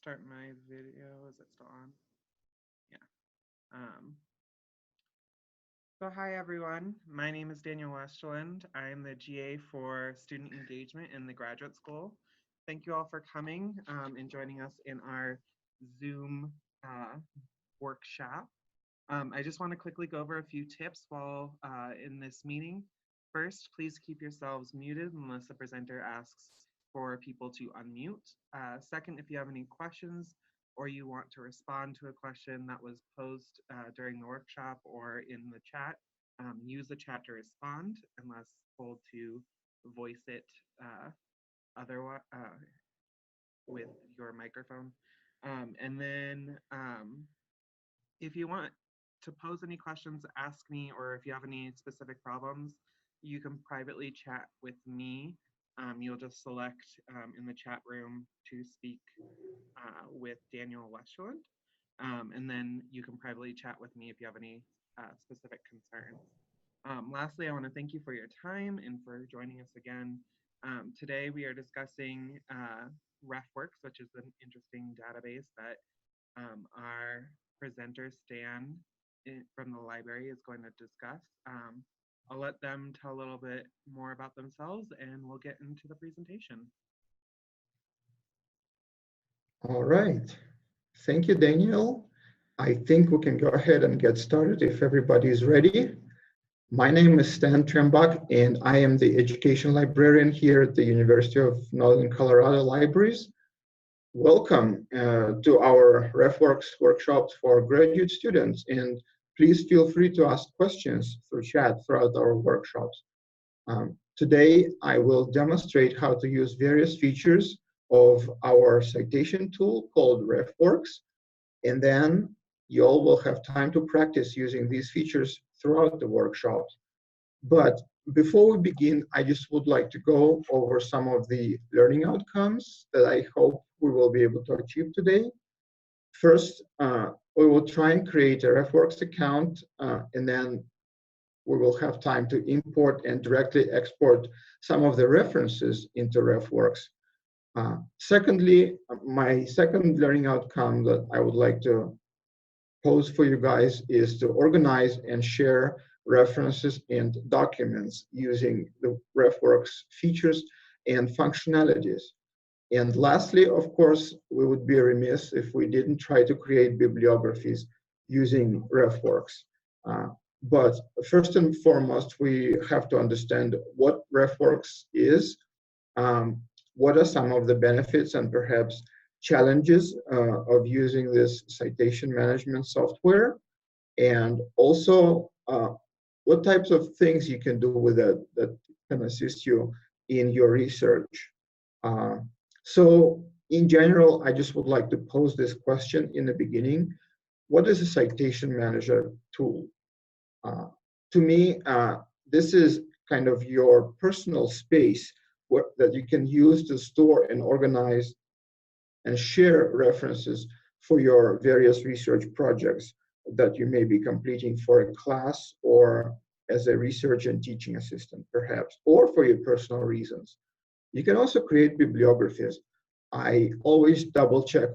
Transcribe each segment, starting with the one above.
start my video. Is it still on? Yeah. So hi everyone, my name is Daniel Westerland. I am the GA for Student Engagement in the Graduate School. Thank you all for coming and joining us in our Zoom workshop. I just want to quickly go over a few tips while in this meeting. First, please keep yourselves muted unless the presenter asks for people to unmute. Second, if you have any questions or you want to respond to a question that was posed during the workshop or in the chat, use the chat to respond unless told to voice it otherwise with your microphone. And then if you want to pose any questions, ask me, or if you have any specific problems, you can privately chat with me. You'll just select in the chat room to speak with Daniel Westerland. And then you can privately chat with me if you have any specific concerns. Lastly, I want to thank you for your time and for joining us again. Today we are discussing RefWorks, which is an interesting database that our presenter Stan from the library is going to discuss. I'll let them tell a little bit more about themselves and we'll get into the presentation. All right. Thank you, Daniel. I think we can go ahead and get started if everybody is ready. My name is Stan Trembach, and I am the education librarian here at the University of Northern Colorado Libraries. Welcome to our RefWorks workshops for graduate students, and please feel free to ask questions through chat throughout our workshops. Today, I will demonstrate how to use various features of our citation tool called RefWorks, and then you all will have time to practice using these features throughout the workshops. But before we begin, I just would like to go over some of the learning outcomes that I hope we will be able to achieve today. First, we will try and create a RefWorks account, and then we will have time to import and directly export some of the references into RefWorks. Secondly, my second learning outcome that I would like to pose for you guys is to organize and share references and documents using the RefWorks features and functionalities. And lastly, of course, we would be remiss if we didn't try to create bibliographies using RefWorks. But first and foremost, we have to understand what RefWorks is, what are some of the benefits and perhaps challenges of using this citation management software, and also what types of things you can do with it that can assist you in your research. So in general, I just would like to pose this question in the beginning. What is a citation manager tool? To me, this is kind of your personal space that you can use to store and organize and share references for your various research projects that you may be completing for a class or as a research and teaching assistant, perhaps, or for your personal reasons. You can also create bibliographies. I always double check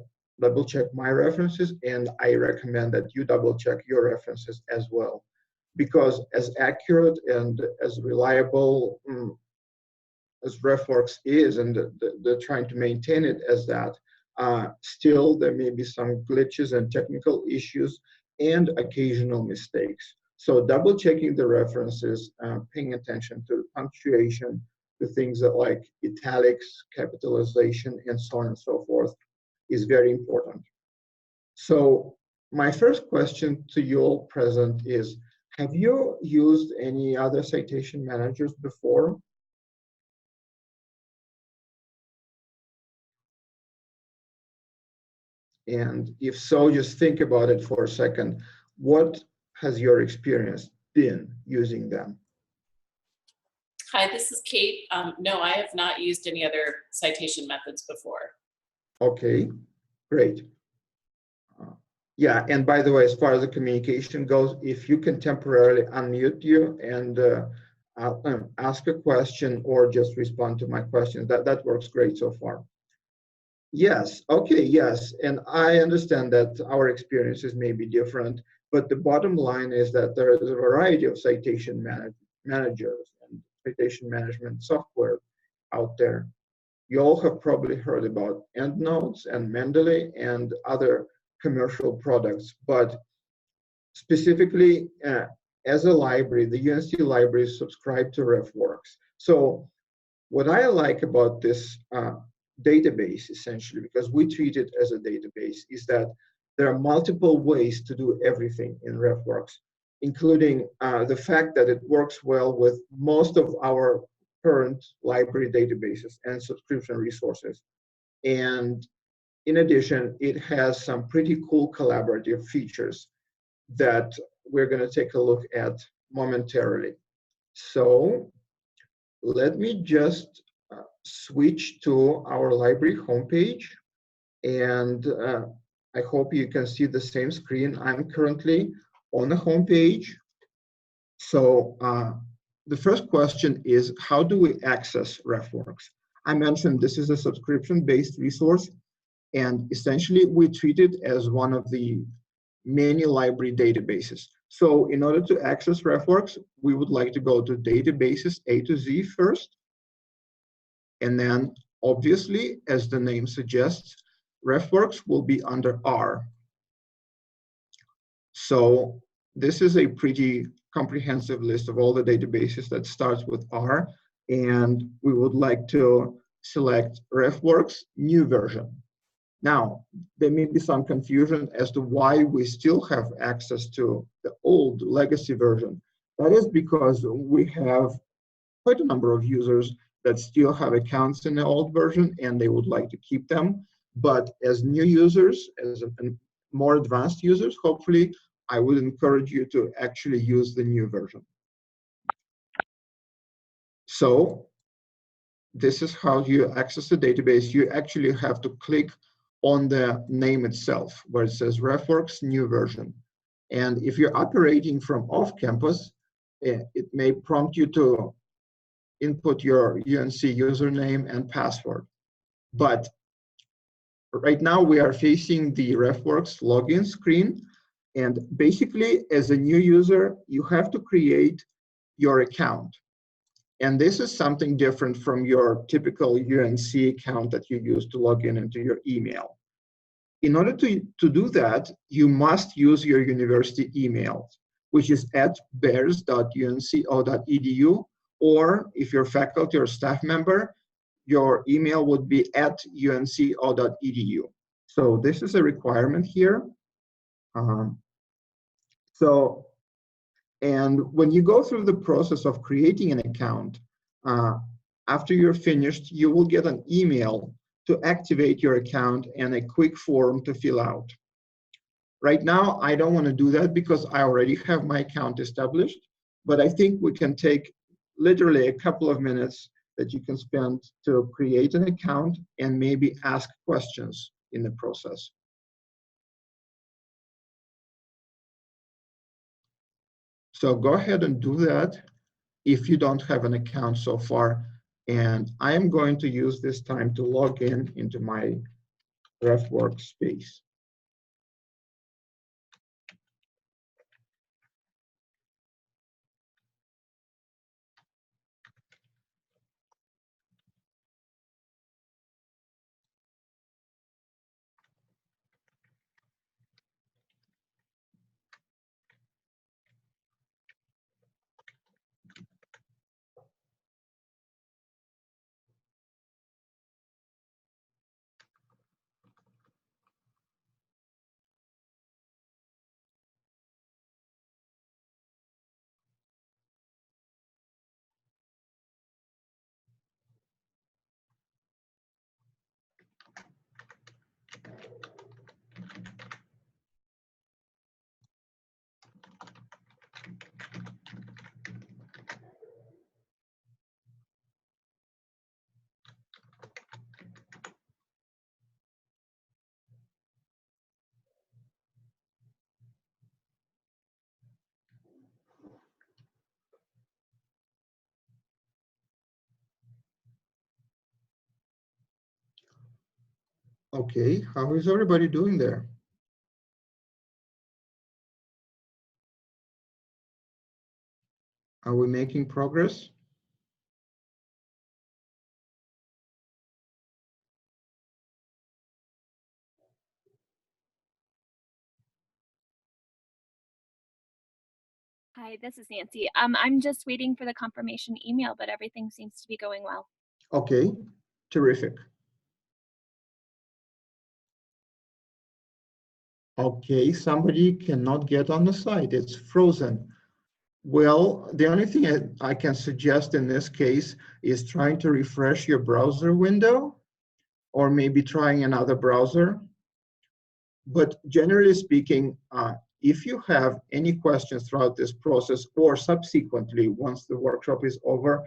my references, and I recommend that you double check your references as well, because as accurate and as reliable as RefWorks is, and they're trying to maintain it as that, still there may be some glitches and technical issues and occasional mistakes. So double checking the references, paying attention to punctuation, to things that like italics, capitalization, and so on and so forth is very important. So my first question to you all present is, have you used any other citation managers before? And if so, just think about it for a second. What has your experience been using them? Hi, this is Kate. No, I have not used any other citation methods before. Okay, great. Yeah, and by the way, as far as the communication goes, if you can temporarily unmute you and ask a question or just respond to my question, that works great so far. Yes, okay, yes. And I understand that our experiences may be different, but the bottom line is that there is a variety of managers and citation management software out there. You all have probably heard about EndNotes and Mendeley and other commercial products, but specifically as a library, the UNC library subscribe to RefWorks. So what I like about this database, essentially, because we treat it as a database, is that there are multiple ways to do everything in RefWorks, including the fact that it works well with most of our current library databases and subscription resources. And in addition, it has some pretty cool collaborative features that we're going to take a look at momentarily. So let me just switch to our library homepage, and I hope you can see the same screen. I'm currently on the homepage. So the first question is, how do we access RefWorks? I mentioned this is a subscription-based resource, and essentially we treat it as one of the many library databases. So in order to access RefWorks, we would like to go to databases A to Z first. And then obviously, as the name suggests, RefWorks will be under R. So this is a pretty comprehensive list of all the databases that starts with R. And we would like to select RefWorks new version. Now, there may be some confusion as to why we still have access to the old legacy version. That is because we have quite a number of users that still have accounts in the old version and they would like to keep them. But as new users, as more advanced users, hopefully, I would encourage you to actually use the new version. So this is how you access the database. You actually have to click on the name itself, where it says RefWorks new version. And if you're operating from off campus, it may prompt you to input your UNC username and password. But right now we are facing the RefWorks login screen. And basically, as a new user, you have to create your account. And this is something different from your typical UNC account that you use to log in into your email. In order to do that, you must use your university email, which is at bears.unco.edu, or if you're faculty or staff member, your email would be at unco.edu. So this is a requirement here. And when you go through the process of creating an account, after you're finished, you will get an email to activate your account and a quick form to fill out. Right now, I don't want to do that because I already have my account established, but I think we can take literally a couple of minutes that you can spend to create an account and maybe ask questions in the process. So go ahead and do that if you don't have an account so far. And I am going to use this time to log in into my RefWorks space. Okay, how is everybody doing there? Are we making progress? Hi, this is Nancy. I'm just waiting for the confirmation email, but everything seems to be going well. Okay, terrific. Okay, somebody cannot get on the site. It's frozen. Well, the only thing I can suggest in this case is trying to refresh your browser window, or maybe trying another browser. But generally speaking, if you have any questions throughout this process or subsequently, once the workshop is over,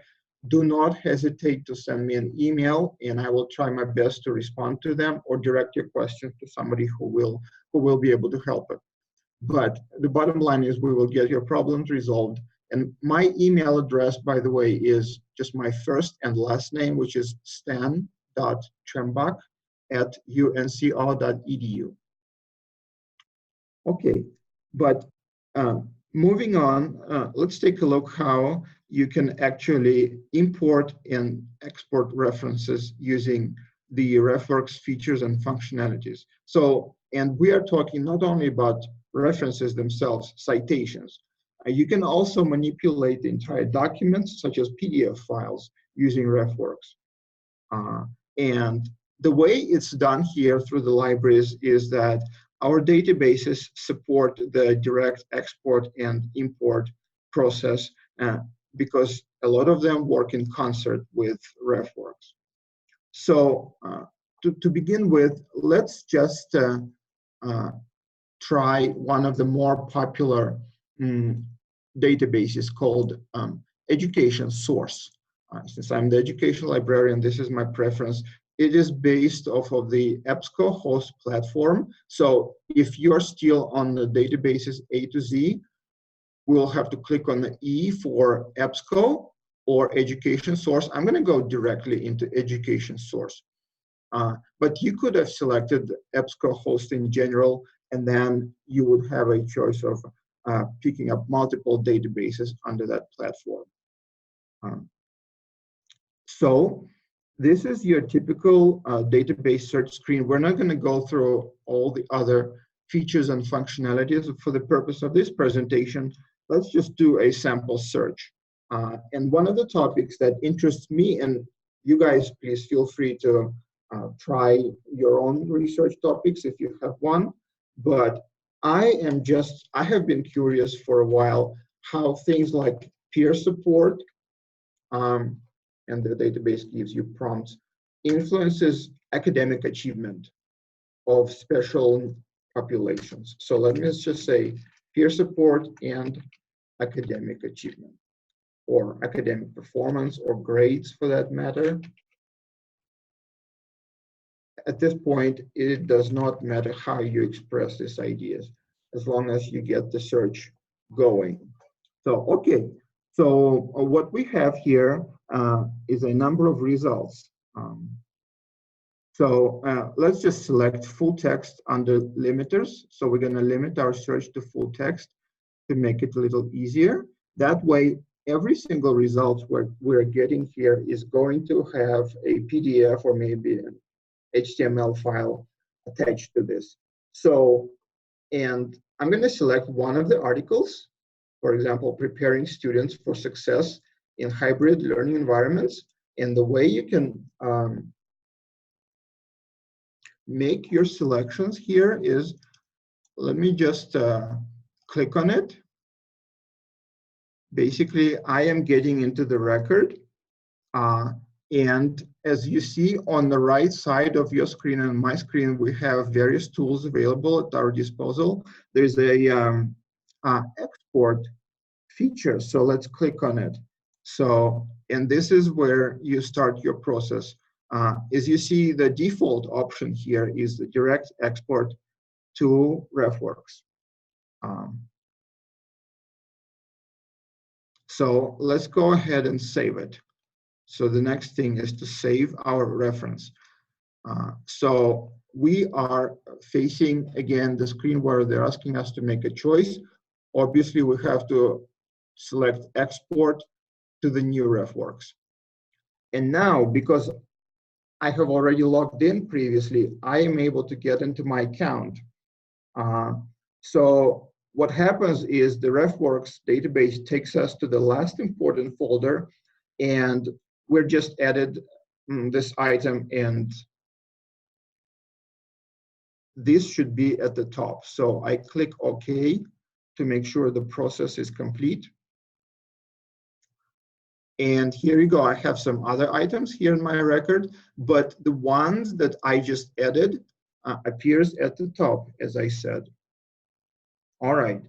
do not hesitate to send me an email and I will try my best to respond to them or direct your questions to somebody who will be able to help it. But the bottom line is we will get your problems resolved. And my email address, by the way, is just my first and last name, which is stan.trembach@unco.edu. Okay, but moving on, let's take a look how you can actually import and export references using the RefWorks features and functionalities. So, and we are talking not only about references themselves, citations. You can also manipulate the entire documents, such as PDF files, using RefWorks. And the way it's done here through the libraries is that our databases support the direct export and import process because a lot of them work in concert with RefWorks. So to begin with, let's just try one of the more popular databases called Education Source. Since I'm the education librarian, this is my preference. It is based off of the EBSCOhost platform. So if you're still on the databases A to Z, we'll have to click on the E for EBSCO or Education Source. I'm going to go directly into Education Source. But you could have selected EBSCOhost in general, and then you would have a choice of picking up multiple databases under that platform. So this is your typical database search screen. We're not going to go through all the other features and functionalities. For the purpose of this presentation, let's just do a sample search. And one of the topics that interests me, and you guys please feel free to try your own research topics if you have one, but I have been curious for a while how things like peer support, and the database gives you prompts, influences academic achievement of special populations. So let me just say peer support and academic achievement, or academic performance, or grades for that matter. At this point, it does not matter how you express these ideas, as long as you get the search going. So, okay, so what we have here is a number of results. Let's just select full text under limiters. So we're going to limit our search to full text to make it a little easier. That way, every single result we're getting here is going to have a PDF or maybe an HTML file attached to this. So, and I'm going to select one of the articles, for example, preparing students for success in hybrid learning environments. And the way you can make your selections here is, let me just click on it. Basically, I am getting into the record. And as you see on the right side of your screen and my screen, we have various tools available at our disposal. There's a export feature, so let's click on it. So, and this is where you start your process. As you see, the default option here is the direct export to RefWorks. So let's go ahead and save it. So the next thing is to save our reference. So we are facing, again, the screen where they're asking us to make a choice. Obviously, we have to select export to the new RefWorks. And now, because I have already logged in previously, I am able to get into my account. So what happens is the RefWorks database takes us to the last important folder, and we're just added this item, and this should be at the top. So I click OK to make sure the process is complete. And here you go. I have some other items here in my record, but the ones that I just added appears at the top, as I said. All right.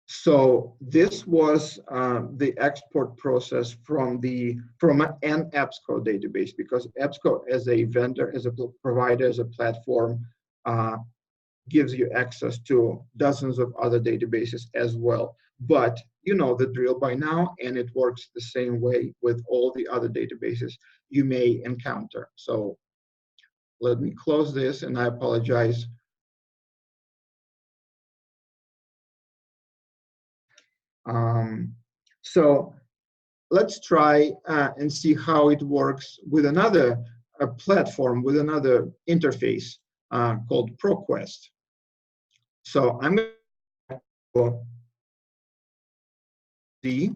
So this was the export process from an EBSCO database, because EBSCO as a vendor, as a provider, as a platform, gives you access to dozens of other databases as well. But you know the drill by now, and it works the same way with all the other databases you may encounter. So let me close this, and I apologize. So let's try and see how it works with another platform, with another interface called ProQuest. So I'm going to see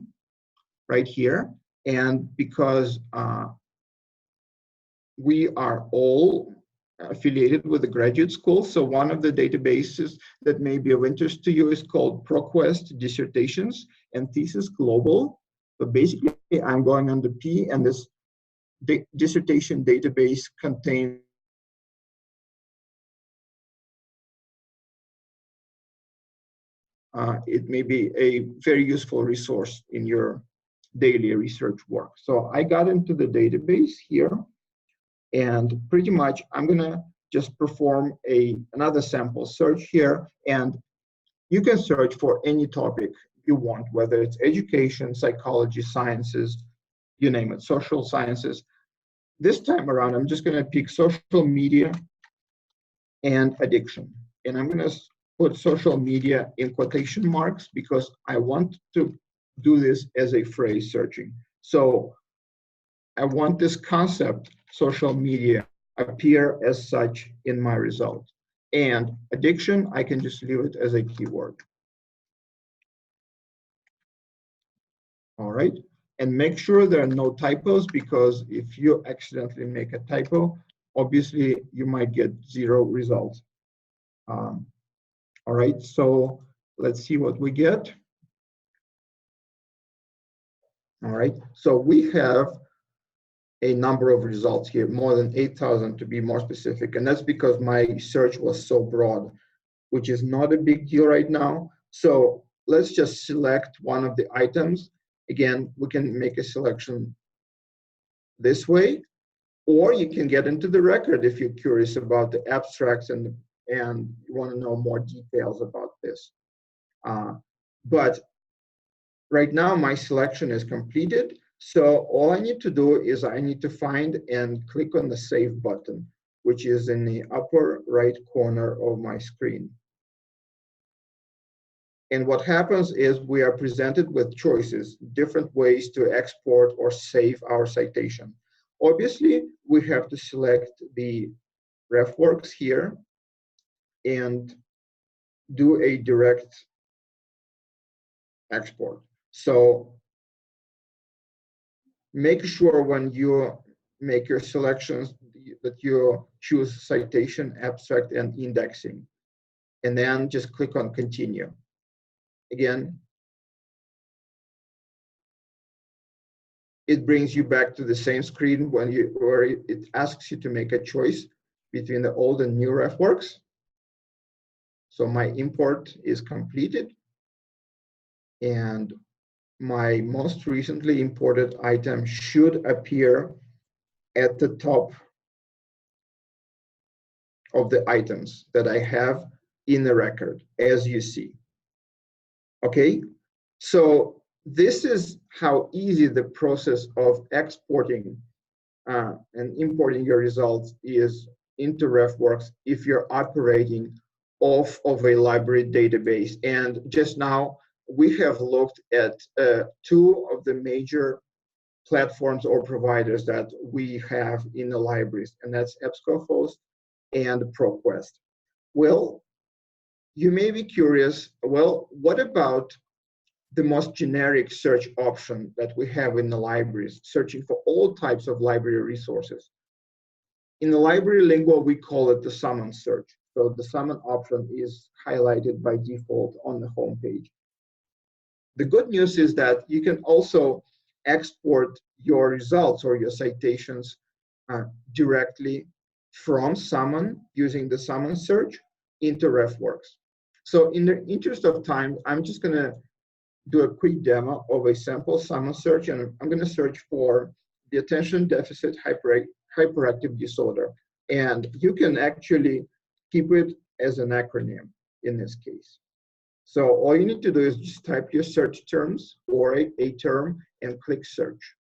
right here, and because we are all affiliated with the graduate school, so one of the databases that may be of interest to you is called ProQuest Dissertations and Thesis Global. So basically, I'm going under P, and this dissertation database contains it may be a very useful resource in your daily research work. So I got into the database here, and pretty much I'm gonna just perform another sample search here, and you can search for any topic you want, whether it's education, psychology, sciences, you name it, social sciences. This time around, I'm just gonna pick social media and addiction. And I'm gonna put social media in quotation marks because I want to do this as a phrase searching. So I want this concept, social media, appear as such in my result. And addiction, I can just leave it as a keyword. All right, and make sure there are no typos, because if you accidentally make a typo, obviously you might get 0 results. All right, so let's see what we get. All right, so we have a number of results here, more than 8,000 to be more specific, and that's because my search was so broad, which is not a big deal right now. So let's just select one of the items. Again, we can make a selection this way, or you can get into the record if you're curious about the abstracts and you want to know more details about this. But right now, my selection is completed. So all I need to do is I need to find and click on the Save button, which is in the upper right corner of my screen. And what happens is we are presented with choices, different ways to export or save our citation. Obviously, we have to select the RefWorks here and do a direct export. So make sure when you make your selections that you choose citation, abstract, and indexing, and then just click on continue. Again, it brings you back to the same screen where it asks you to make a choice between the old and new RefWorks. So my import is completed, and my most recently imported item should appear at the top of the items that I have in the record, as you see. Okay, so this is how easy the process of exporting and importing your results is into RefWorks if you're operating off of a library database. And just now, we have looked at two of the major platforms or providers that we have in the libraries, and that's EBSCOhost and ProQuest. Well, you may be curious, well, what about the most generic search option that we have in the libraries, searching for all types of library resources? In the library lingo, we call it the summon search. So the summon option is highlighted by default on the home page. The good news is that you can also export your results or your citations directly from Summon using the Summon search into RefWorks. So in the interest of time, I'm just going to do a quick demo of a sample Summon search, and I'm going to search for the attention deficit hyperactive disorder. And you can actually keep it as an acronym in this case. So all you need to do is just type your search terms or a term and click search.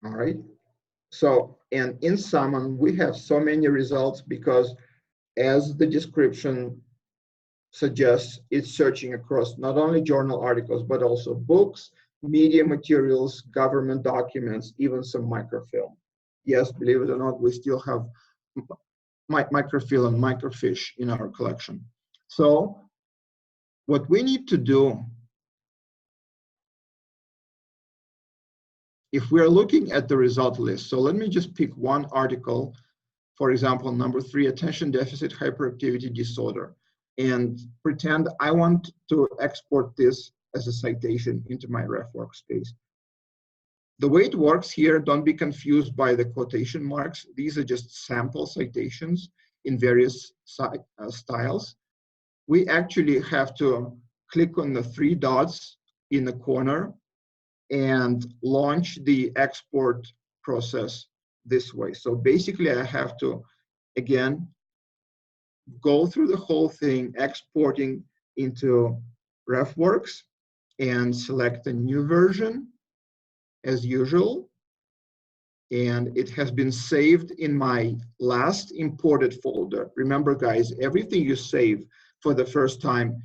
All right. So, and in Summon, we have so many results because as the description suggests, it's searching across not only journal articles, but also books, media materials, government documents, even some microfilm. Yes, believe it or not, we still have microfilm and microfiche in our collection. So what we need to do, if we're looking at the result list, so let me just pick one article, for example, number 3, attention deficit hyperactivity disorder, and pretend I want to export this as a citation into my RefWorks space. The way it works here, don't be confused by the quotation marks. These are just sample citations in various styles. We actually have to click on the 3 dots in the corner and launch the export process this way. So basically, I have to, again, go through the whole thing, exporting into RefWorks, and select a new version as usual. And it has been saved in my last imported folder. Remember, guys, everything you save for the first time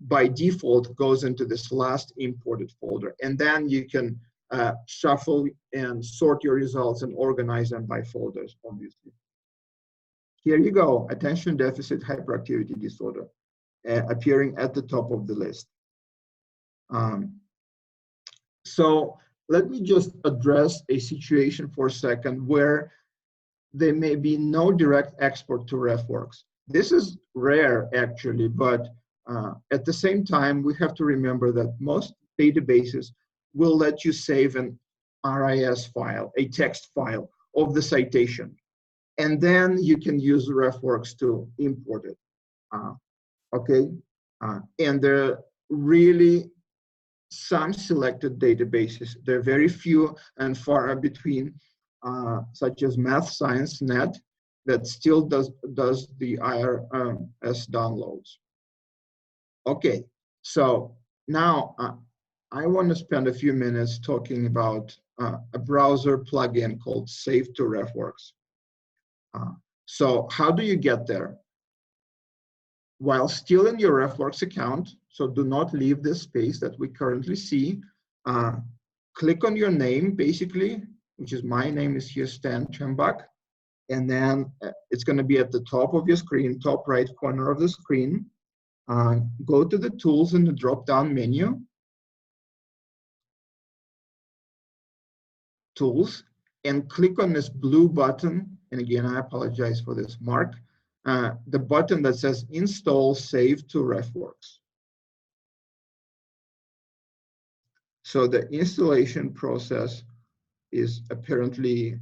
by default goes into this last imported folder. And then you can shuffle and sort your results and organize them by folders, obviously. Here you go, attention deficit hyperactivity disorder, appearing at the top of the list. So let me just address a situation for a second where there may be no direct export to RefWorks. This is rare, actually, but at the same time, we have to remember that most databases will let you save an RIS file, a text file of the citation. And then you can use RefWorks to import it. Okay, and there are really some selected databases. There are very few and far between, such as Math Science Net, that still does the IRS downloads. Okay, so now I want to spend a few minutes talking about a browser plugin called Save to RefWorks. So how do you get there? While still in your RefWorks account, so do not leave this space that we currently see, click on your name, basically, which is my name is here, Stan Trembach, and then it's going to be at the top of your screen, top right corner of the screen. Go to the tools in the drop-down menu, tools, and click on this blue button. And again, I apologize for this mark. The button that says Install Save to RefWorks. So the installation process is apparently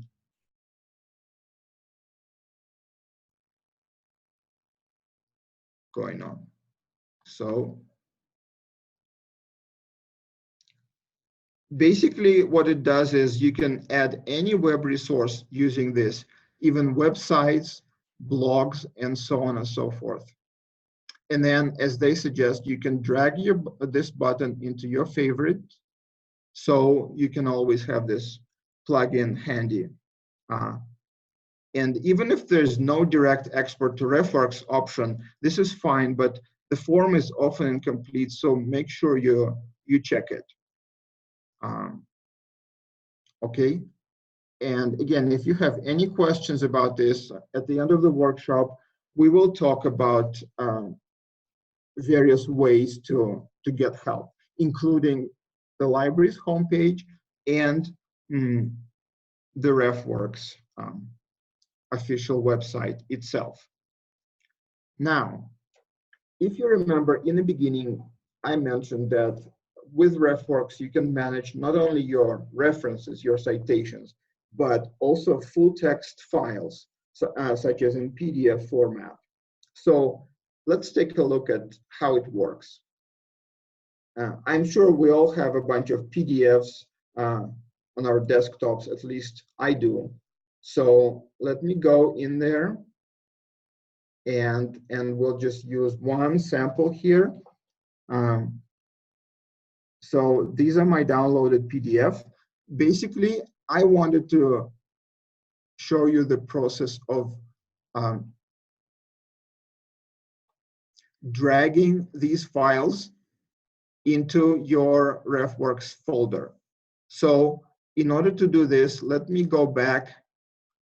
going on. So basically what it does is you can add any web resource using this, even websites, blogs, and so on and so forth. And then, as they suggest, you can drag this button into your favorite So you can always have this plugin handy. And even if there's no direct export to RefWorks option, this is fine, but the form is often incomplete, so make sure you check it. Okay, and again, if you have any questions about this, at the end of the workshop, we will talk about various ways to get help, including the library's homepage and the RefWorks official website itself. Now, if you remember in the beginning, I mentioned that with RefWorks, you can manage not only your references, your citations, but also full text files, such as in PDF format. So let's take a look at how it works. I'm sure we all have a bunch of PDFs on our desktops, at least I do. So let me go in there and we'll just use one sample here. So these are my downloaded PDF. Basically, I wanted to show you the process of dragging these files into your RefWorks folder. So in order to do this, let me go back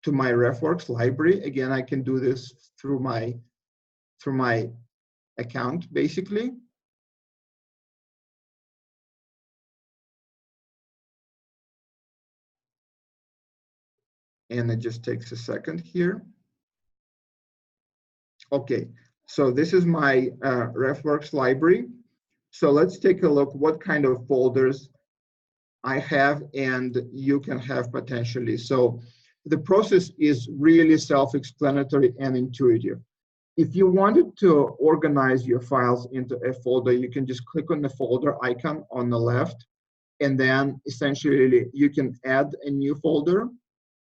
to my RefWorks library. Again, I can do this through my account, basically. And it just takes a second here. Okay, so this is my RefWorks library. So let's take a look what kind of folders I have and you can have potentially. So the process is really self-explanatory and intuitive. If you wanted to organize your files into a folder, you can just click on the folder icon on the left, and then essentially you can add a new folder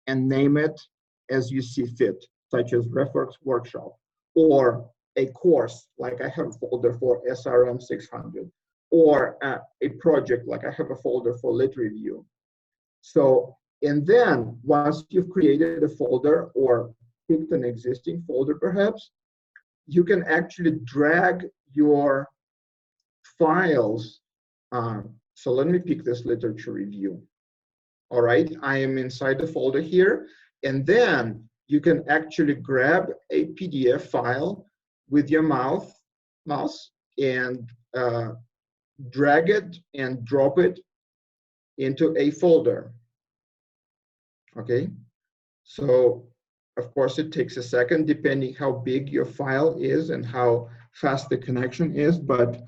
and name it as you see fit, such as RefWorks Workshop, or a course, like I have a folder for SRM 600, or a project, like I have a folder for Lit Review. So, and then once you've created a folder or picked an existing folder perhaps, you can actually drag your files. So let me pick this literature review. All right, I am inside the folder here, and then you can actually grab a PDF file with your mouse and drag it and drop it into a folder. Okay, so of course it takes a second depending how big your file is and how fast the connection is, but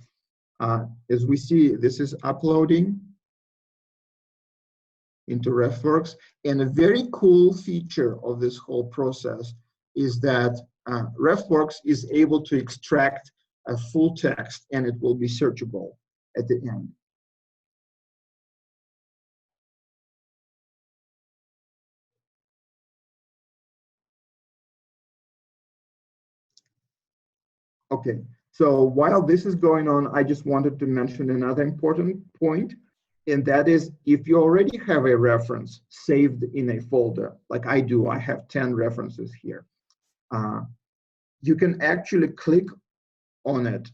as we see, this is uploading into RefWorks. And a very cool feature of this whole process is that RefWorks is able to extract a full text and it will be searchable at the end. Okay, so while this is going on, I just wanted to mention another important point, and that is if you already have a reference saved in a folder, like I do, I have 10 references here, you can actually click on it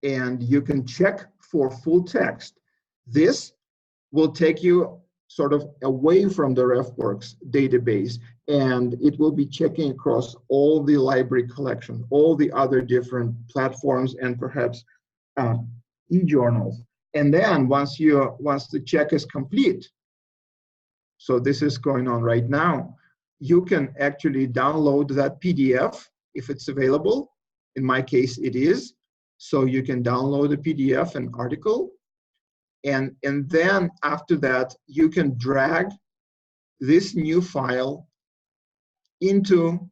and you can check for full text. This will take you sort of away from the RefWorks database, and it will be checking across all the library collections, all the other different platforms, and perhaps e-journals. And then once the check is complete, so this is going on right now, you can actually download that PDF if it's available. In my case, it is. So you can download a PDF, an article, and then after that, you can drag this new file into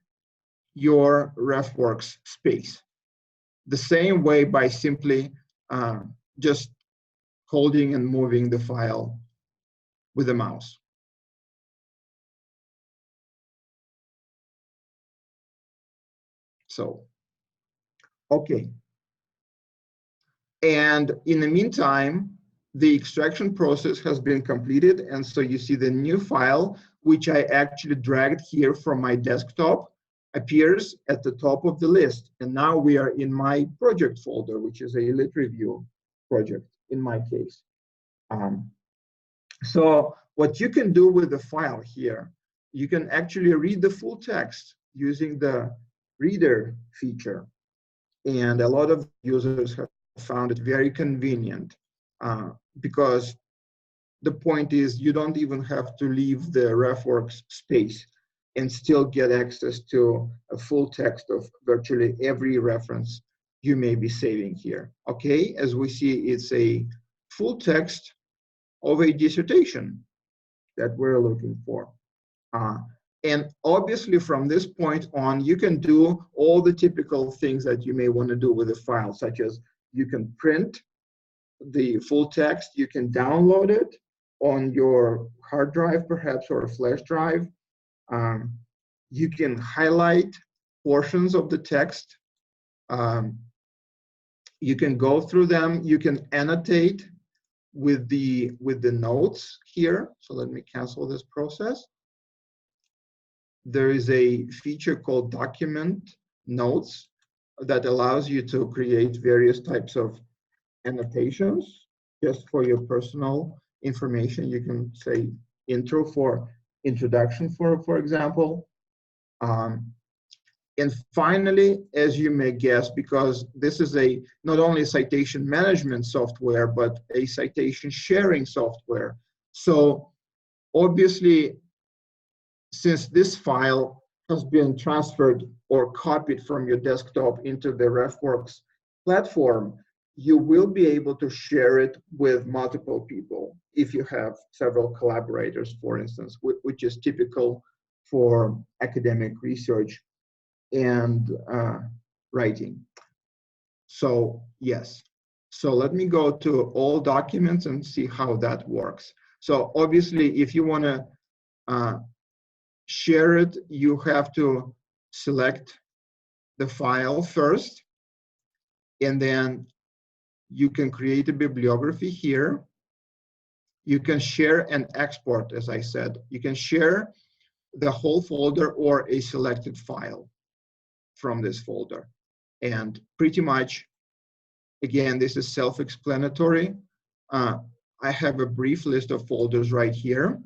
your RefWorks space. The same way by simply just holding and moving the file with the mouse. So, okay. And in the meantime, the extraction process has been completed. And so you see the new file, which I actually dragged here from my desktop, appears at the top of the list. And now we are in my project folder, which is a lit review project in my case. So what you can do with the file here, you can actually read the full text using the reader feature. And a lot of users have found it very convenient because the point is you don't even have to leave the RefWorks space and still get access to a full text of virtually every reference you may be saving here. Okay, as we see, it's a full text of a dissertation that we're looking for. And obviously from this point on, you can do all the typical things that you may want to do with a file, such as you can print the full text, you can download it on your hard drive perhaps, or a flash drive. You can highlight portions of the text. You can go through them, you can annotate with the notes here. So let me cancel this process. There is a feature called document notes that allows you to create various types of annotations just for your personal information. You can say intro for introduction, for example. And finally, as you may guess, because this is not only a citation management software, but a citation sharing software. So obviously, since this file has been transferred or copied from your desktop into the RefWorks platform, you will be able to share it with multiple people if you have several collaborators, for instance, which is typical for academic research and writing. So yes, so let me go to all documents and see how that works. So obviously, if you want to share it, you have to select the file first, and then you can create a bibliography here. You can share and export, as I said. You can share the whole folder or a selected file from this folder. And pretty much, again, this is self-explanatory. I have a brief list of folders right here.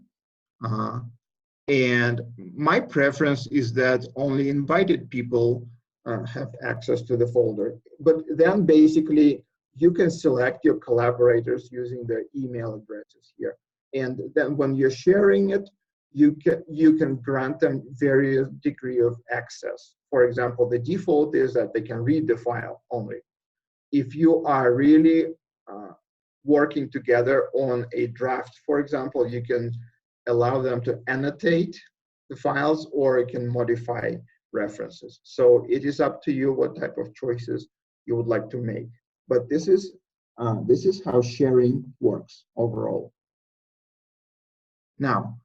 And my preference is that only invited people have access to the folder. But then basically, you can select your collaborators using their email addresses here. And then when you're sharing it, you can grant them various degree of access. For example, the default is that they can read the file only. If you are really working together on a draft, for example, you can allow them to annotate the files, or it can modify references. So it is up to you what type of choices you would like to make. But this is how sharing works overall. Now,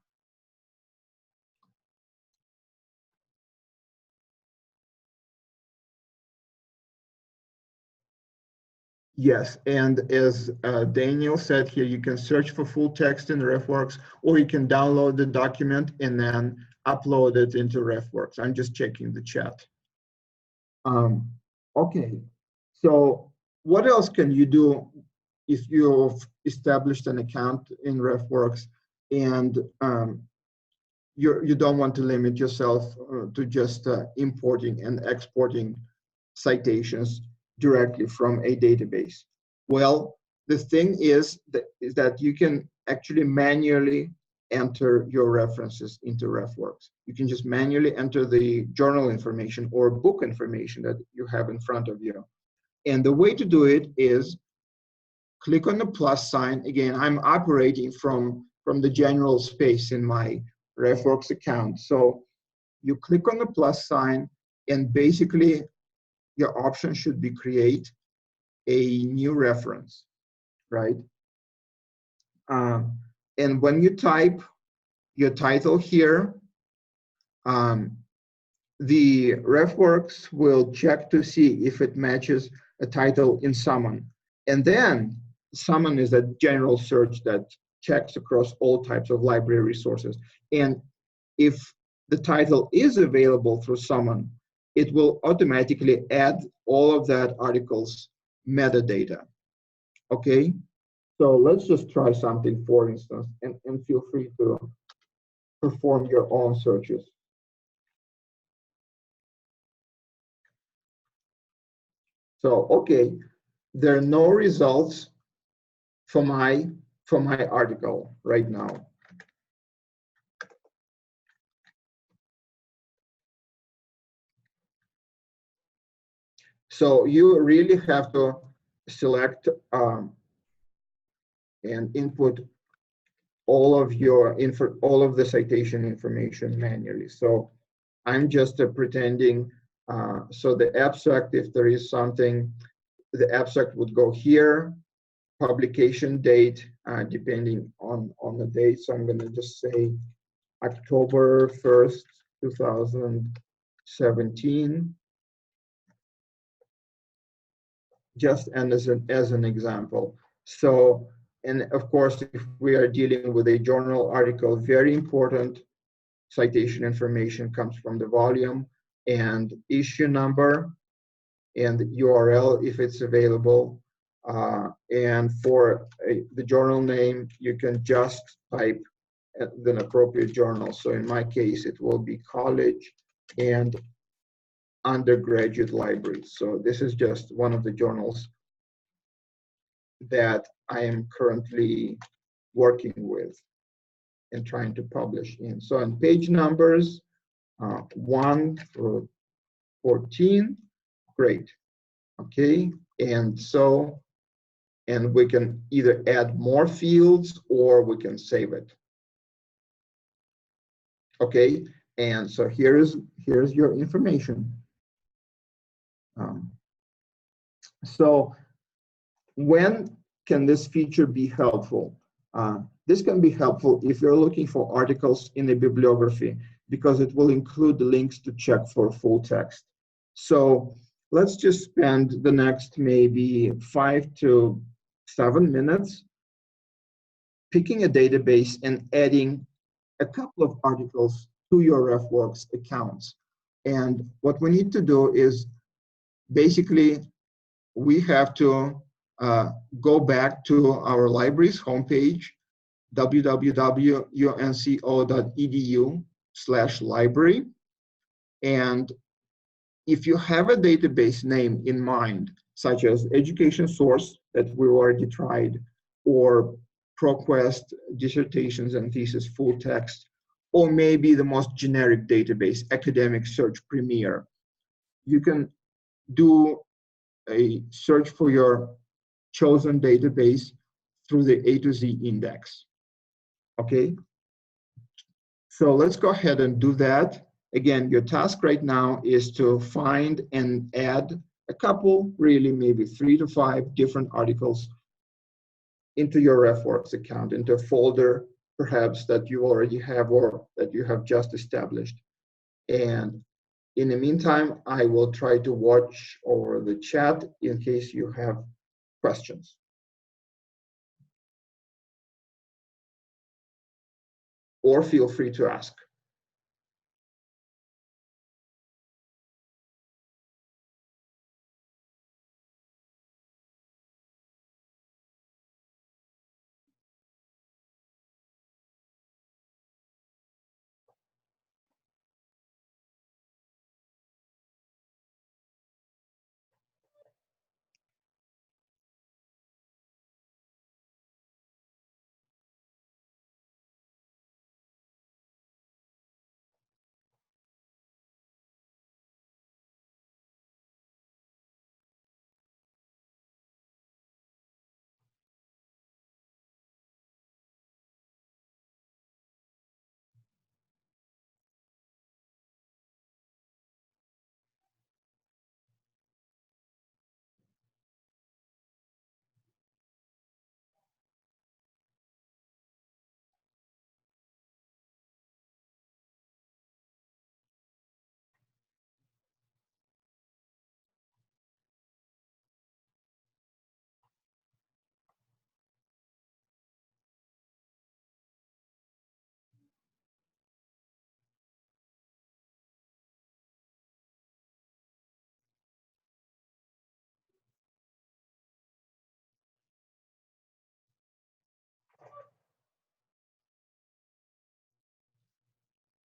yes, and as Daniel said here, you can search for full text in RefWorks, or you can download the document and then upload it into RefWorks. I'm just checking the chat. Okay, so what else can you do if you've established an account in RefWorks and you don't want to limit yourself to just importing and exporting citations directly from a database? Well, the thing is that you can actually manually enter your references into RefWorks. You can just manually enter the journal information or book information that you have in front of you. And the way to do it is click on the plus sign. Again, I'm operating from the general space in my RefWorks account. So you click on the plus sign, and basically your option should be create a new reference, right? And when you type your title here, the RefWorks will check to see if it matches a title in Summon. And then Summon is a general search that checks across all types of library resources. And if the title is available through Summon, it will automatically add all of that article's metadata. Okay, so let's just try something, for instance, and feel free to perform your own searches. So, okay, there are no results for my article right now. So you really have to select and input all of the citation information manually. So I'm just pretending. So the abstract, if there is something, the abstract would go here. Publication date, depending on the date. So I'm going to just say October 1st, 2017. Just as an example. So, and of course, if we are dealing with a journal article, very important citation information comes from the volume and issue number and URL if it's available. And for the journal name, you can just type the appropriate journal. So in my case, it will be college and undergraduate libraries. So this is just one of the journals that I am currently working with and trying to publish in. So on page numbers, 1 through 14, great. Okay, and so, and we can either add more fields or we can save it. Okay, and so here's your information. So when can this feature be helpful? This can be helpful if you're looking for articles in a bibliography, because it will include the links to check for full text. So let's just spend the next maybe 5 to 7 minutes picking a database and adding a couple of articles to your RefWorks accounts. And what we need to do is basically we have to go back to our library's homepage, www.unco.edu/library. And if you have a database name in mind, such as Education Source that we already tried, or ProQuest Dissertations and Thesis Full Text, or maybe the most generic database, Academic Search Premier, you can do a search for your chosen database through the A to Z index. Okay, so let's go ahead and do that. Again, your task right now is to find and add a couple, really maybe 3 to 5 different articles into your RefWorks account, into a folder perhaps that you already have or that you have just established. And in the meantime, I will try to watch over the chat in case you have questions. Or feel free to ask.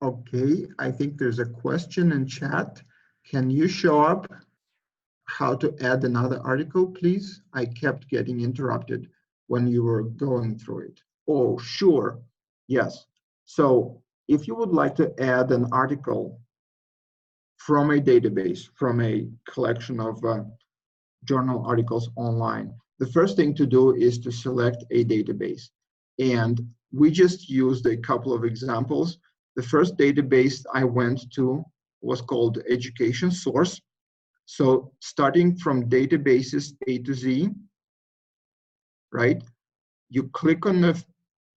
Okay, I think there's a question in chat. Can you show up how to add another article, please? I kept getting interrupted when you were going through it. Oh, sure. Yes. So if you would like to add an article from a database, from a collection of journal articles online, the first thing to do is to select a database. And we just used a couple of examples. The first database I went to was called Education Source. So starting from databases A to Z, right? You click on the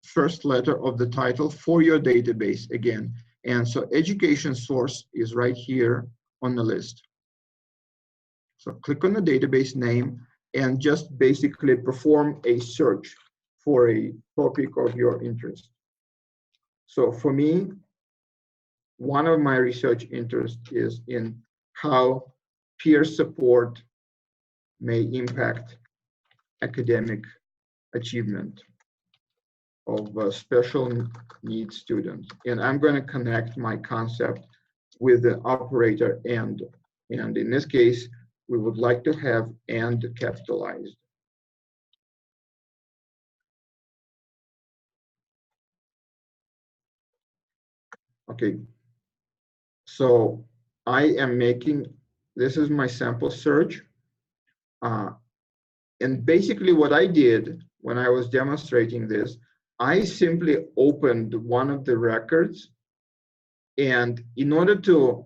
first letter of the title for your database again. And so Education Source is right here on the list. So click on the database name and just basically perform a search for a topic of your interest. So for me, one of my research interests is in how peer support may impact academic achievement of special needs students. And I'm going to connect my concept with the operator and in this case, we would like to have and capitalized. Okay, so I am making, this is my sample search. And basically what I did when I was demonstrating this, I simply opened one of the records, and in order to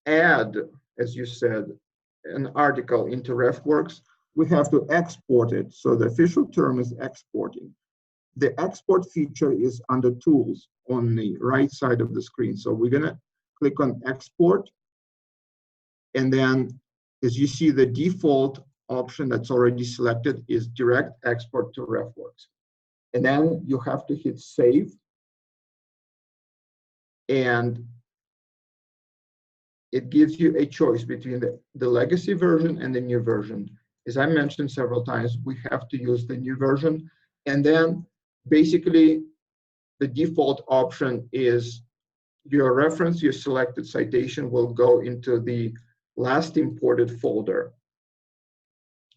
add, as you said, an article into RefWorks, we have to export it. So the official term is exporting. The export feature is under Tools on the right side of the screen. So we're gonna click on Export, and then as you see, the default option that's already selected is Direct Export to RefWorks. And then you have to hit Save, and it gives you a choice between the legacy version and the new version. As I mentioned several times, we have to use the new version. And then basically the default option is your reference, your selected citation will go into the last imported folder.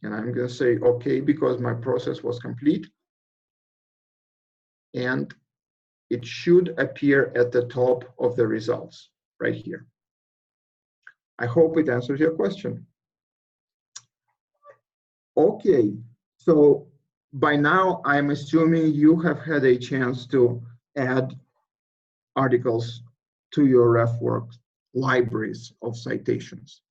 And I'm going to say okay because my process was complete. And it should appear at the top of the results right here. I hope it answers your question. Okay, so by now I'm assuming you have had a chance to add articles to your RefWorks libraries of citations,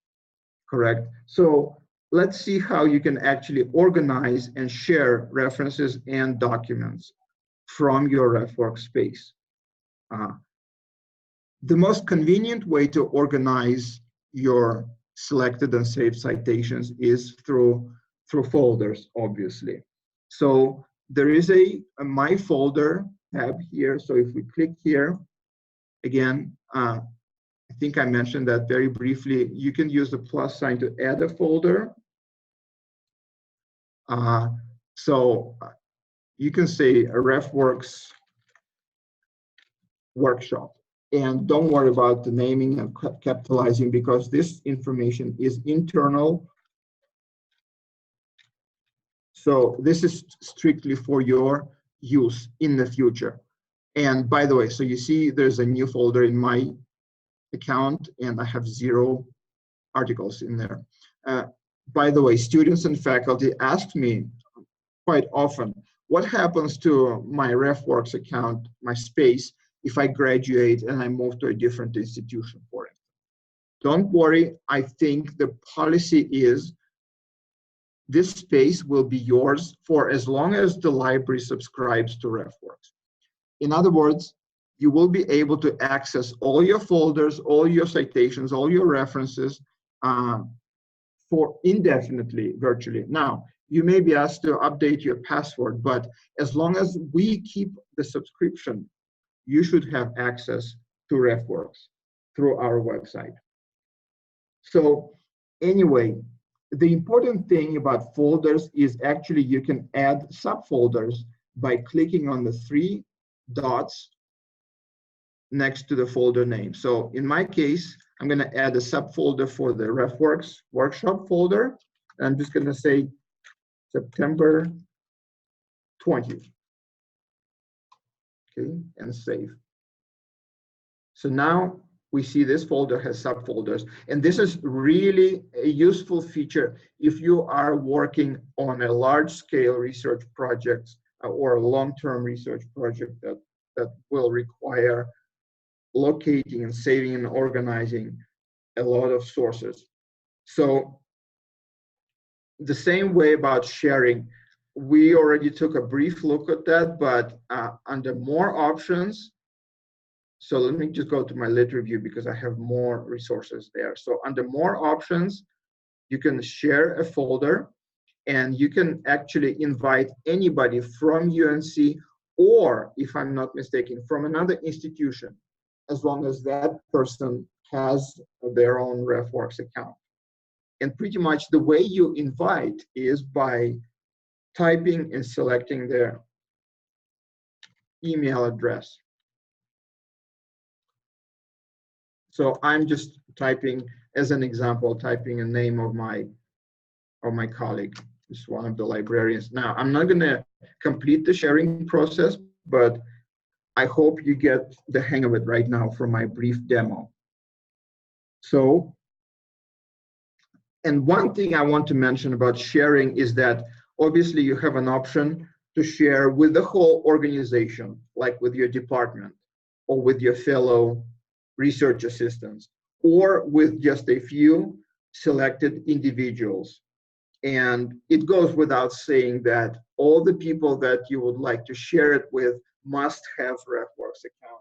correct? So let's see how you can actually organize and share references and documents from your RefWorks space. The most convenient way to organize your selected and saved citations is through folders, obviously. So there is a My Folder tab here. So if we click here, again, I think I mentioned that very briefly, you can use the plus sign to add a folder. So you can say a RefWorks workshop. And don't worry about the naming and capitalizing because this information is internal. So this is strictly for your use in the future. And by the way, so you see there's a new folder in my account and I have 0 articles in there. By the way, students and faculty ask me quite often, what happens to my RefWorks account, my space, if I graduate and I move to a different institution for it? Don't worry, I think the policy is this space will be yours for as long as the library subscribes to RefWorks. In other words, you will be able to access all your folders, all your citations, all your references for indefinitely, virtually. Now, you may be asked to update your password, but as long as we keep the subscription, you should have access to RefWorks through our website. So anyway, the important thing about folders is actually you can add subfolders by clicking on the 3 dots next to the folder name. So in my case, I'm going to add a subfolder for the RefWorks workshop folder. I'm just going to say September 20th. Okay, and save. So now we see this folder has subfolders, and this is really a useful feature if you are working on a large-scale research project or a long-term research project that will require locating and saving and organizing a lot of sources. So the same way about sharing, we already took a brief look at that, but under more options, so let me just go to my lit review because I have more resources there. So under more options, you can share a folder, and you can actually invite anybody from UNC, or if I'm not mistaken, from another institution, as long as that person has their own RefWorks account. And pretty much the way you invite is by typing and selecting their email address. So I'm just typing, as an example, typing a name of my colleague. This is one of the librarians. Now, I'm not going to complete the sharing process, but I hope you get the hang of it right now from my brief demo. So, and one thing I want to mention about sharing is that obviously you have an option to share with the whole organization, like with your department or with your fellow research assistants, or with just a few selected individuals. And it goes without saying that all the people that you would like to share it with must have RefWorks account.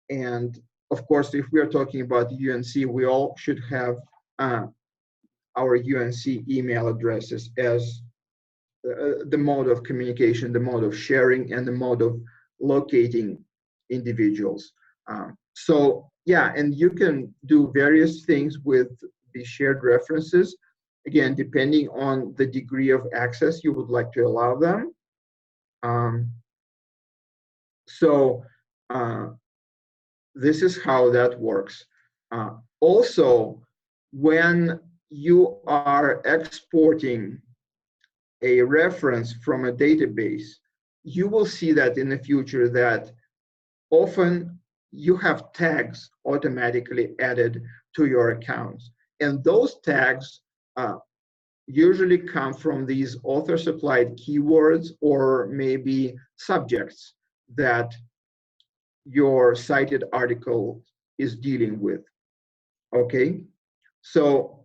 And of course, if we are talking about UNC, we all should have our UNC email addresses as the mode of communication, the mode of sharing, and the mode of locating individuals. So yeah, and you can do various things with the shared references. Again, depending on the degree of access you would like to allow them. This is how that works. Also, when you are exporting a reference from a database, you will see that in the future that often you have tags automatically added to your accounts. And those tags usually come from these author-supplied keywords or maybe subjects that your cited article is dealing with. Okay, so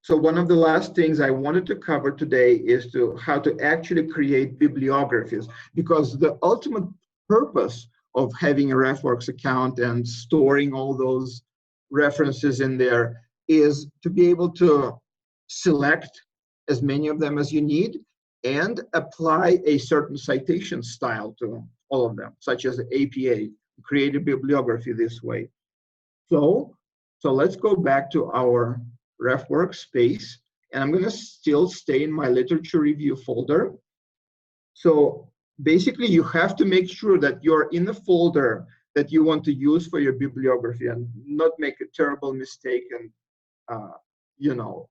one of the last things I wanted to cover today is how to actually create bibliographies, because the ultimate purpose of having a RefWorks account and storing all those references in there is to be able to select as many of them as you need and apply a certain citation style to all of them, such as the APA, create a bibliography this way. So let's go back to our RefWorks space, and I'm going to still stay in my literature review folder. So basically, you have to make sure that you're in the folder that you want to use for your bibliography and not make a terrible mistake and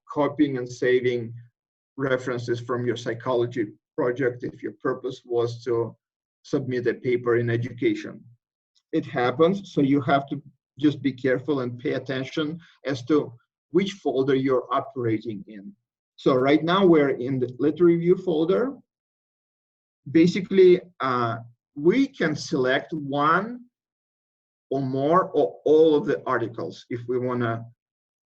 copying and saving references from your psychology project if your purpose was to submit a paper in education. It happens, so you have to just be careful and pay attention as to which folder you're operating in. So right now we're in the lit review folder. Basically, we can select one or more or all of the articles if we want to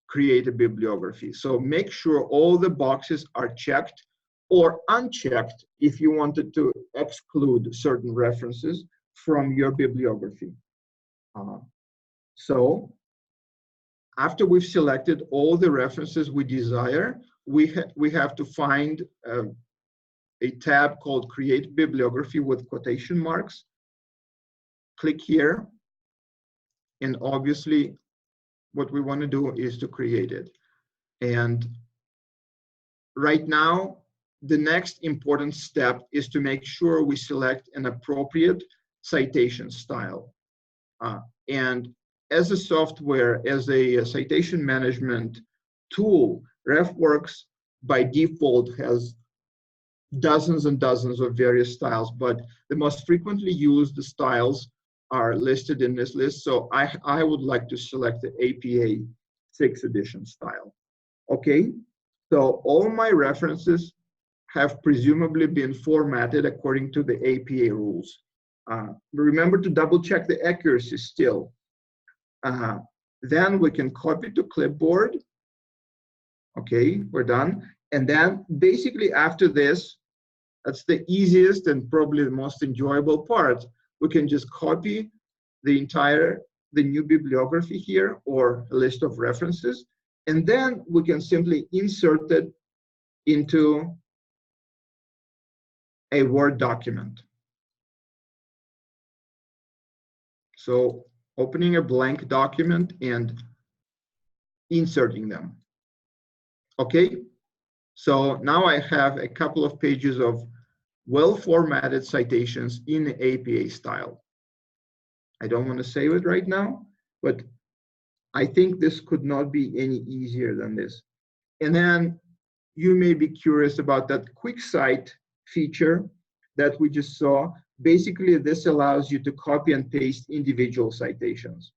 create a bibliography. So make sure all the boxes are checked or unchecked if you wanted to exclude certain references from your bibliography. So after we've selected all the references we desire, we have to find a tab called Create Bibliography with quotation marks. Click here, and obviously what we want to do is to create it. And right now, the next important step is to make sure we select an appropriate citation style. And as a software, as a citation management tool, RefWorks by default has dozens and dozens of various styles, but the most frequently used styles are listed in this list. So I would like to select the APA 6th edition style. Okay, so all my references have presumably been formatted according to the APA rules. Remember to double check the accuracy still. Then we can copy to clipboard. Okay, we're done. And then basically after this, that's the easiest and probably the most enjoyable part. We can just copy the new bibliography here or a list of references, and then we can simply insert it into a Word document. So opening a blank document and inserting them. Okay, so now I have a couple of pages of well-formatted citations in the APA style. I don't want to save it right now, but I think this could not be any easier than this. And then you may be curious about that quick cite feature that we just saw. Basically, this allows you to copy and paste individual citations.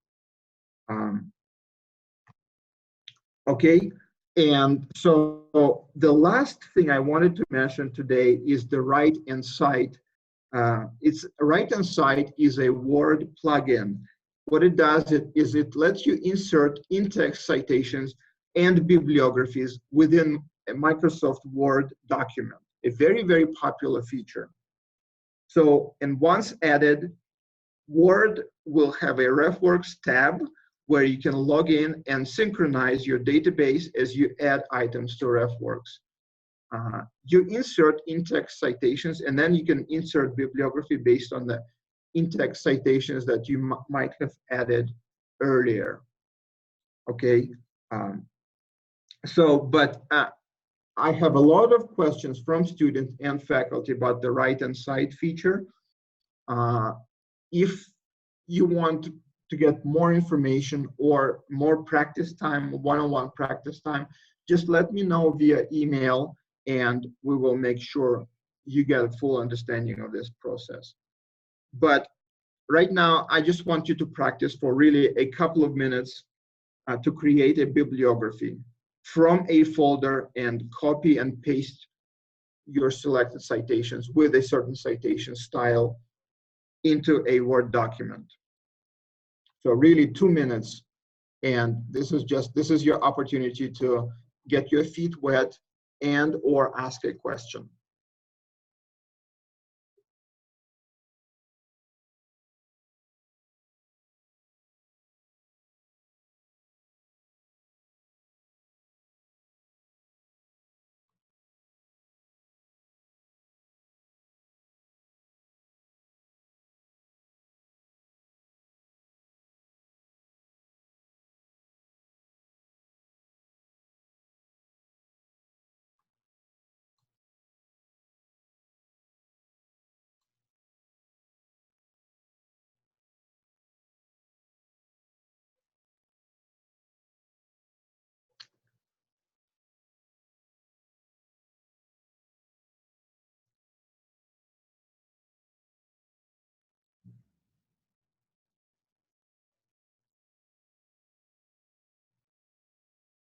Okay, and so the last thing I wanted to mention today is the Write and Cite. Write and Cite is a Word plugin. What it does is it lets you insert in-text citations and bibliographies within a Microsoft Word document, a very, very popular feature. So, and once added, Word will have a RefWorks tab where you can log in and synchronize your database as you add items to RefWorks. You insert in-text citations, and then you can insert bibliography based on the in-text citations that you might have added earlier. Okay, but I have a lot of questions from students and faculty about the Write and Cite feature. If you want to get more information or more practice time, one-on-one practice time, just let me know via email, and we will make sure you get a full understanding of this process. But right now, I just want you to practice for really a couple of minutes to create a bibliography from a folder and copy and paste your selected citations with a certain citation style into a Word document. So really 2 minutes, and this is your opportunity to get your feet wet and or ask a question.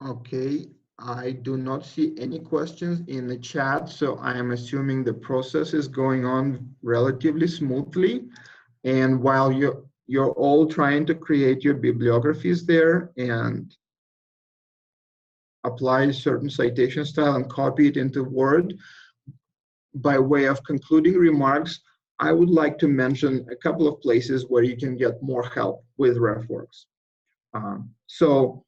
Okay, I do not see any questions in the chat, so I am assuming the process is going on relatively smoothly. And while you're all trying to create your bibliographies there and apply certain citation style and copy it into Word, by way of concluding remarks, I would like to mention a couple of places where you can get more help with RefWorks. So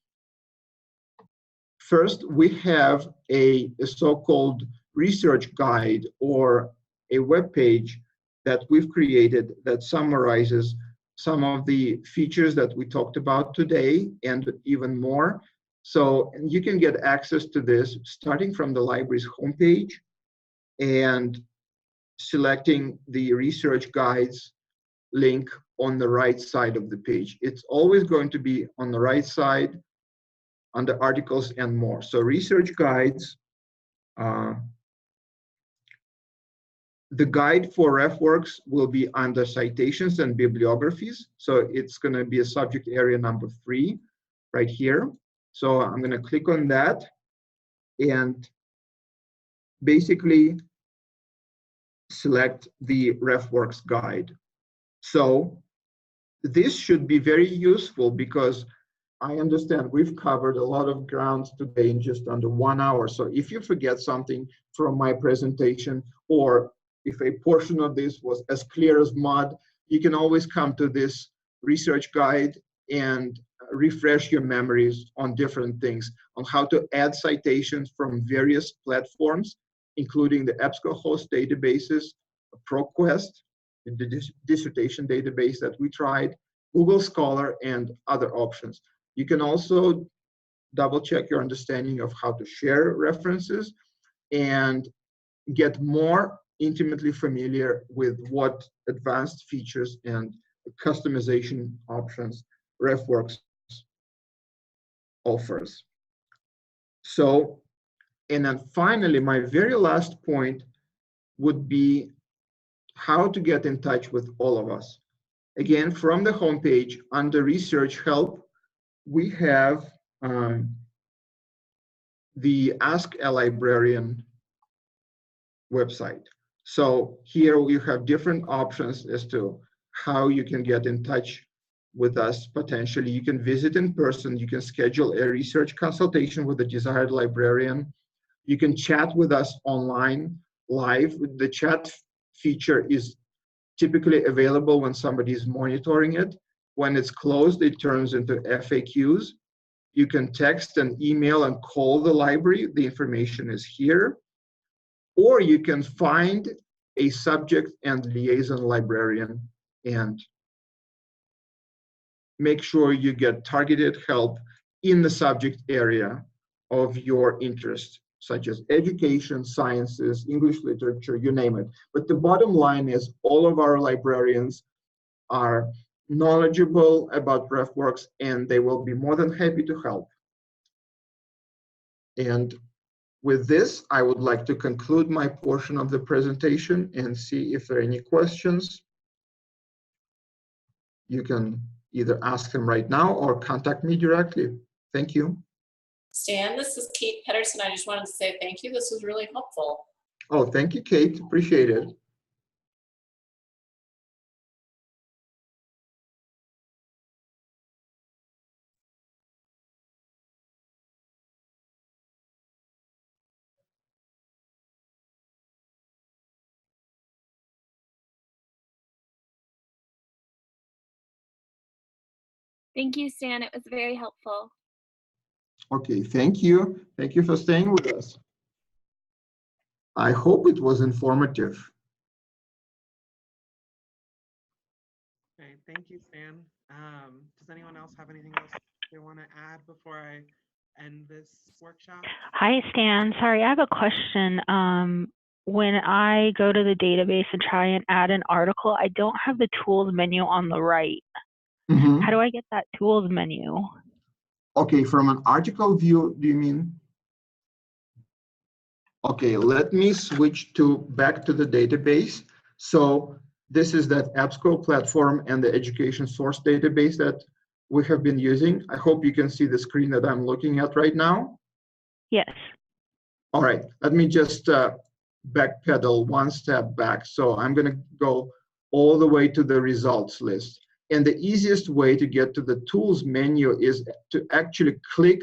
first, we have a so-called research guide or a web page that we've created that summarizes some of the features that we talked about today and even more. So you can get access to this starting from the library's homepage and selecting the research guides link on the right side of the page. It's always going to be on the right side under articles and more. So research guides, the guide for RefWorks will be under citations and bibliographies. So it's going to be a subject area number 3 right here. So I'm going to click on that and basically select the RefWorks guide. So this should be very useful because I understand we've covered a lot of ground today in just under 1 hour. So if you forget something from my presentation, or if a portion of this was as clear as mud, you can always come to this research guide and refresh your memories on different things, on how to add citations from various platforms, including the EBSCOhost databases, ProQuest, the dissertation database that we tried, Google Scholar, and other options. You can also double check your understanding of how to share references and get more intimately familiar with what advanced features and customization options RefWorks offers. So, and then finally, my very last point would be how to get in touch with all of us. Again, from the homepage under Research Help, we have the Ask a Librarian website. So here we have different options as to how you can get in touch with us potentially. You can visit in person, you can schedule a research consultation with a desired librarian. You can chat with us online, live. The chat feature is typically available when somebody is monitoring it. When it's closed, it turns into FAQs. You can text and email and call the library. The information is here. Or you can find a subject and liaison librarian and make sure you get targeted help in the subject area of your interest, such as education, sciences, English literature, you name it. But the bottom line is all of our librarians are knowledgeable about RefWorks, and they will be more than happy to help. And with this, I would like to conclude my portion of the presentation and see if there are any questions. You can either ask them right now or contact me directly. Thank you. Stan, this is Kate Pedersen. I just wanted to say thank you. This was really helpful. Oh, thank you, Kate. Appreciate it. Thank you, Stan. It was very helpful. Okay, thank you. Thank you for staying with us. I hope it was informative. Okay, thank you, Stan. Does anyone else have anything else they want to add before I end this workshop? Hi, Stan. Sorry, I have a question. When I go to the database and try and add an article, I don't have the tools menu on the right. Mm-hmm. How do I get that tools menu? Okay, from an article view, do you mean? Okay, let me switch back to the database. So this is that EBSCO platform and the education source database that we have been using. I hope you can see the screen that I'm looking at right now. Yes. All right, let me just backpedal one step back. So I'm going to go all the way to the results list. And the easiest way to get to the tools menu is to actually click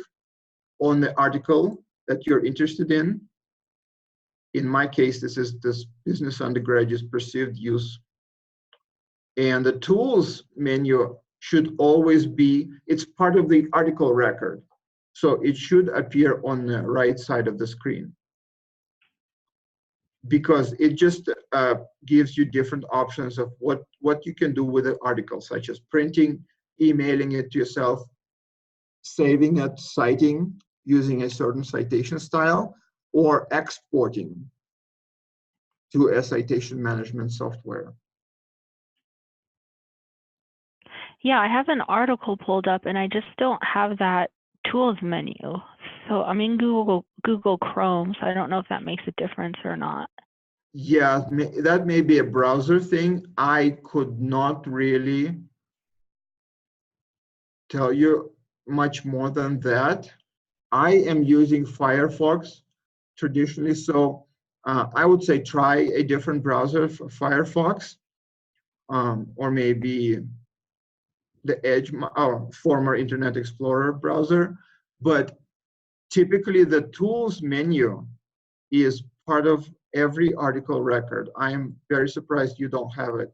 on the article that you're interested in. In my case, this is this business undergraduate's perceived use. And the tools menu should always be, it's part of the article record. So it should appear on the right side of the screen, because it just gives you different options of what you can do with the article, such as printing, emailing it to yourself, saving it, citing using a certain citation style, or exporting to a citation management software. Yeah, I have an article pulled up and I just don't have that tools menu. So I'm in Google Chrome, so I don't know if that makes a difference or not. Yeah, that may be a browser thing. I could not really tell you much more than that. I am using Firefox traditionally, so I would say try a different browser for Firefox, or maybe the Edge, former Internet Explorer browser. But typically the tools menu is part of every article record. I'm very surprised you don't have it.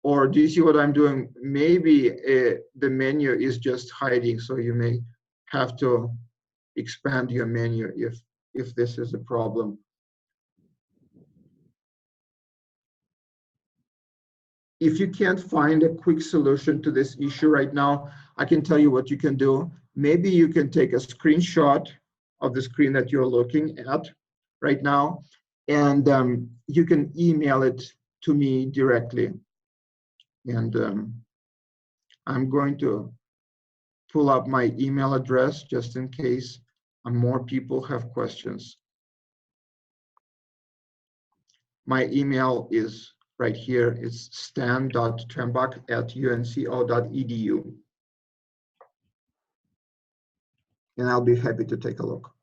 Or do you see what I'm doing? Maybe the menu is just hiding, so you may have to expand your menu if this is a problem. If you can't find a quick solution to this issue right now, I can tell you what you can do. Maybe you can take a screenshot of the screen that you're looking at right now, and you can email it to me directly. And I'm going to pull up my email address just in case more people have questions. My email is right here. It's stan.trembach@unco.edu. And I'll be happy to take a look.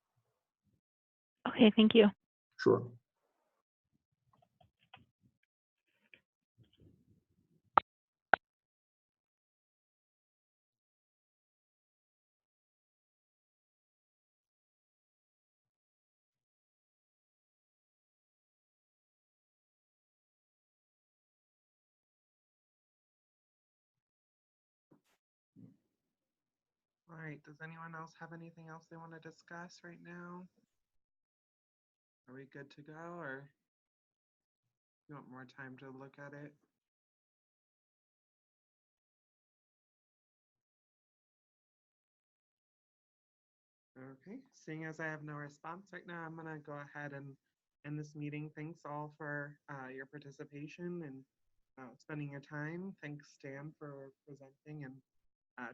Okay, thank you. Sure. All right, does anyone else have anything else they want to discuss right now? Are we good to go, or you want more time to look at it? Okay, seeing as I have no response right now, I'm gonna go ahead and end this meeting. Thanks all for your participation and spending your time. Thanks, Stan, for presenting and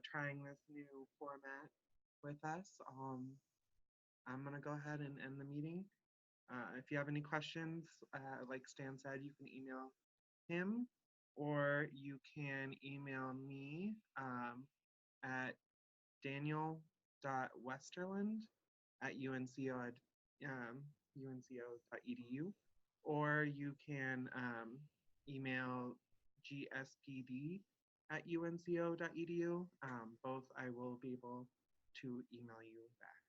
trying this new format with us. I'm gonna go ahead and end the meeting. If you have any questions, like Stan said, you can email him or you can email me at daniel.westerland@unco.edu, or you can email gspd@unco.edu. Both I will be able to email you back.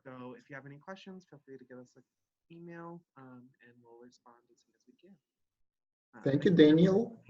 So if you have any questions, feel free to give us an email and we'll respond as soon as we can. Thank you, Daniel.